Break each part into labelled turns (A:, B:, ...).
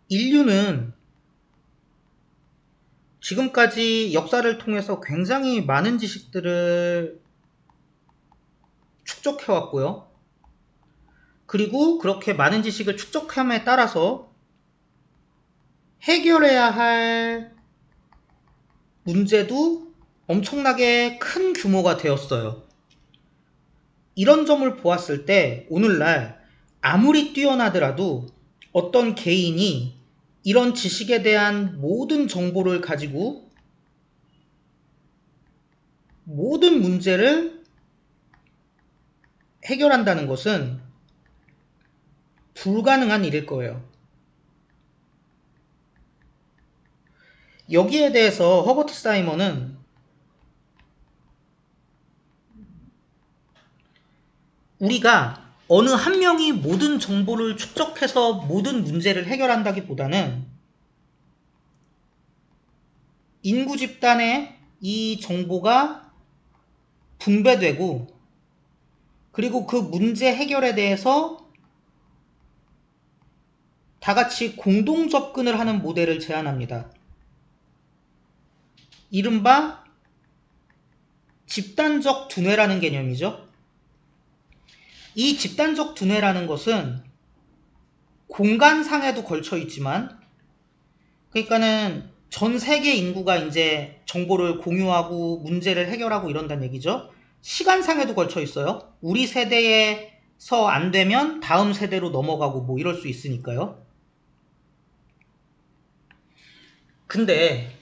A: 인류는 지금까지 역사를 통해서 굉장히 많은 지식들을 축적해왔고요. 그리고 그렇게 많은 지식을 축적함에 따라서 해결해야 할 문제도 엄청나게 큰 규모가 되었어요. 이런 점을 보았을 때 오늘날 아무리 뛰어나더라도 어떤 개인이 이런 지식에 대한 모든 정보를 가지고 모든 문제를 해결한다는 것은 불가능한 일일 거예요. 여기에 대해서 허버트 사이먼은 우리가 어느 한 명이 모든 정보를 축적해서 모든 문제를 해결한다기보다는 인구 집단의 이 정보가 분배되고 그리고 그 문제 해결에 대해서 다 같이 공동 접근을 하는 모델을 제안합니다. 이른바 집단적 두뇌라는 개념이죠. 이 집단적 두뇌라는 것은 공간상에도 걸쳐 있지만, 그러니까는 전 세계 인구가 이제 정보를 공유하고 문제를 해결하고 이런다는 얘기죠. 시간상에도 걸쳐 있어요. 우리 세대에서 안 되면 다음 세대로 넘어가고 뭐 이럴 수 있으니까요. 근데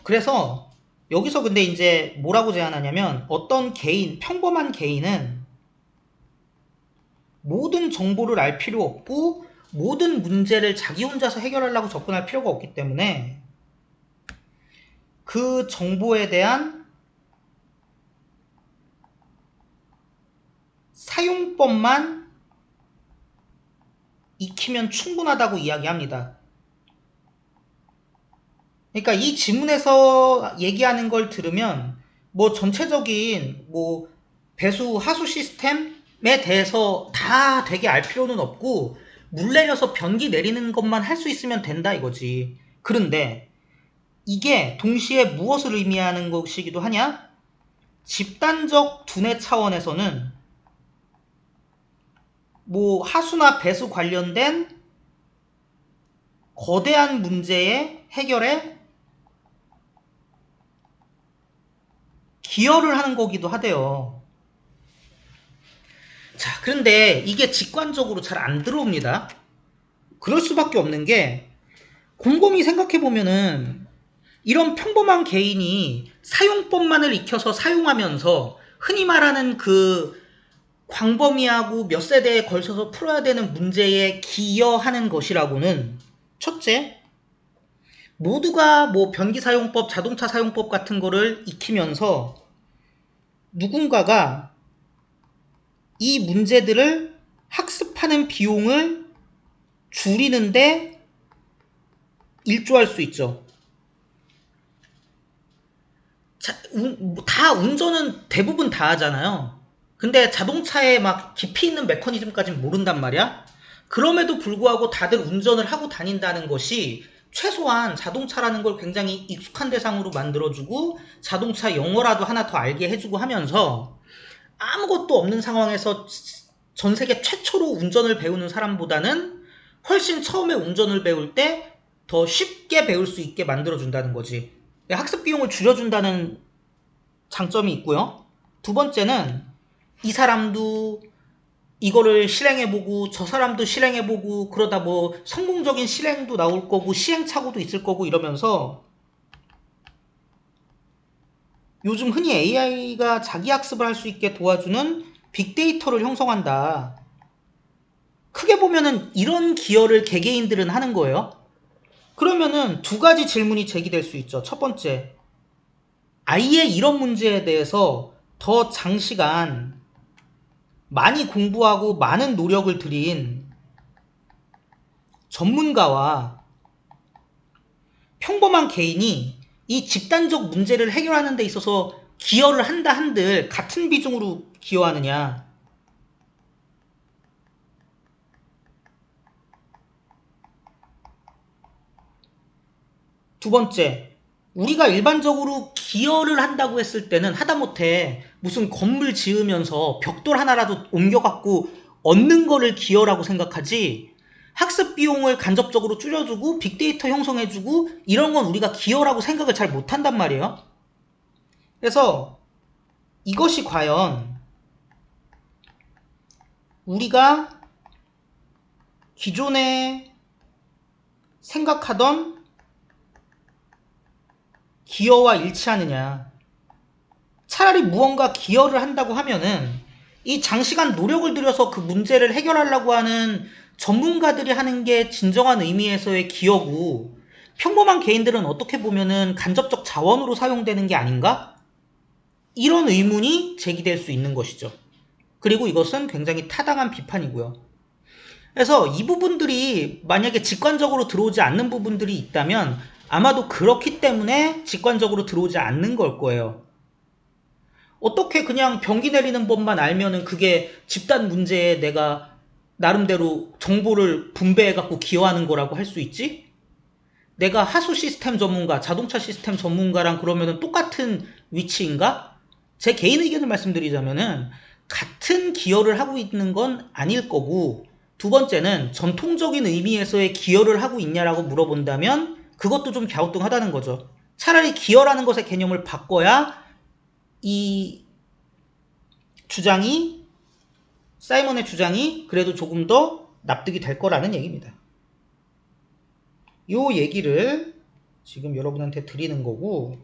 A: 그래서 여기서 근데 이제 뭐라고 제안하냐면 어떤 개인, 평범한 개인은 모든 정보를 알 필요 없고 모든 문제를 자기 혼자서 해결하려고 접근할 필요가 없기 때문에 그 정보에 대한 사용법만 익히면 충분하다고 이야기합니다. 그러니까 이 지문에서 얘기하는 걸 들으면 뭐 전체적인 뭐 배수 하수 시스템에 대해서 다 되게 알 필요는 없고 물 내려서 변기 내리는 것만 할 수 있으면 된다 이거지. 그런데 이게 동시에 무엇을 의미하는 것이기도 하냐? 집단적 두뇌 차원에서는 뭐 하수나 배수 관련된 거대한 문제의 해결에 기여를 하는 거기도 하대요. 자, 그런데 이게 직관적으로 잘 안 들어옵니다. 그럴 수밖에 없는 게 곰곰이 생각해보면은 이런 평범한 개인이 사용법만을 익혀서 사용하면서 흔히 말하는 그 광범위하고 몇 세대에 걸쳐서 풀어야 되는 문제에 기여하는 것이라고는 첫째, 모두가 뭐 변기 사용법, 자동차 사용법 같은 거를 익히면서 누군가가 이 문제들을 학습하는 비용을 줄이는데 일조할 수 있죠. 다 운전은 대부분 다 하잖아요. 근데 자동차에 막 깊이 있는 메커니즘까지는 모른단 말이야. 그럼에도 불구하고 다들 운전을 하고 다닌다는 것이 최소한 자동차라는 걸 굉장히 익숙한 대상으로 만들어주고 자동차 영어라도 하나 더 알게 해주고 하면서 아무것도 없는 상황에서 전 세계 최초로 운전을 배우는 사람보다는 훨씬 처음에 운전을 배울 때 더 쉽게 배울 수 있게 만들어준다는 거지. 학습 비용을 줄여준다는 장점이 있고요. 두 번째는 이 사람도 이거를 실행해보고 저 사람도 실행해보고 그러다 뭐 성공적인 실행도 나올 거고 시행착오도 있을 거고 이러면서 요즘 흔히 AI가 자기 학습을 할 수 있게 도와주는 빅데이터를 형성한다. 크게 보면은 이런 기여를 개개인들은 하는 거예요. 그러면은 두 가지 질문이 제기될 수 있죠. 첫 번째, 아예 이런 문제에 대해서 더 장시간 많이 공부하고 많은 노력을 들인 전문가와 평범한 개인이 이 집단적 문제를 해결하는 데 있어서 기여를 한다 한들 같은 비중으로 기여하느냐. 두 번째, 우리가 일반적으로 기여를 한다고 했을 때는 하다못해 무슨 건물 지으면서 벽돌 하나라도 옮겨갖고 얻는 거를 기여라고 생각하지, 학습 비용을 간접적으로 줄여주고 빅데이터 형성해주고 이런 건 우리가 기여라고 생각을 잘 못한단 말이에요. 그래서 이것이 과연 우리가 기존에 생각하던 기여와 일치하느냐. 차라리 무언가 기여를 한다고 하면은 이 장시간 노력을 들여서 그 문제를 해결하려고 하는 전문가들이 하는 게 진정한 의미에서의 기여고, 평범한 개인들은 어떻게 보면은 간접적 자원으로 사용되는 게 아닌가? 이런 의문이 제기될 수 있는 것이죠. 그리고 이것은 굉장히 타당한 비판이고요. 그래서 이 부분들이 만약에 직관적으로 들어오지 않는 부분들이 있다면 아마도 그렇기 때문에 직관적으로 들어오지 않는 걸 거예요. 어떻게 그냥 변기 내리는 법만 알면은 그게 집단 문제에 내가 나름대로 정보를 분배해갖고 기여하는 거라고 할 수 있지? 내가 하수 시스템 전문가, 자동차 시스템 전문가랑 그러면은 똑같은 위치인가? 제 개인 의견을 말씀드리자면은 같은 기여를 하고 있는 건 아닐 거고, 두 번째는 전통적인 의미에서의 기여를 하고 있냐라고 물어본다면 그것도 좀 갸우뚱하다는 거죠. 차라리 기여라는 것의 개념을 바꿔야 이 주장이, 사이먼의 주장이 그래도 조금 더 납득이 될 거라는 얘기입니다. 요 얘기를 지금 여러분한테 드리는 거고,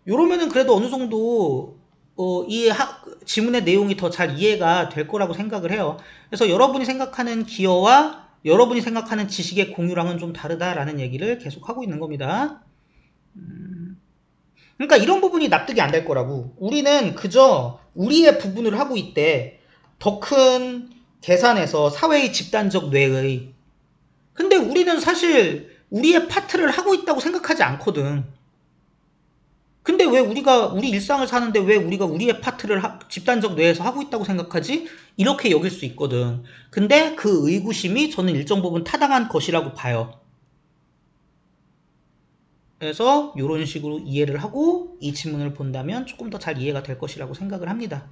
A: 요러면은 그래도 어느 정도 이 지문의 내용이 더 잘 이해가 될 거라고 생각을 해요. 그래서 여러분이 생각하는 기여와 여러분이 생각하는 지식의 공유랑은 좀 다르다라는 얘기를 계속 하고 있는 겁니다. 그러니까 이런 부분이 납득이 안 될 거라고. 우리는 그저 우리의 부분을 하고 있대. 더 큰 계산에서 사회의 집단적 뇌의. 근데 우리는 사실 우리의 파트를 하고 있다고 생각하지 않거든. 근데 왜 우리 일상을 사는데 왜 우리가 우리의 파트를 집단적 뇌에서 하고 있다고 생각하지? 이렇게 여길 수 있거든. 근데 그 의구심이 저는 일정 부분 타당한 것이라고 봐요. 그래서 이런 식으로 이해를 하고 이 지문을 본다면 조금 더 잘 이해가 될 것이라고 생각을 합니다.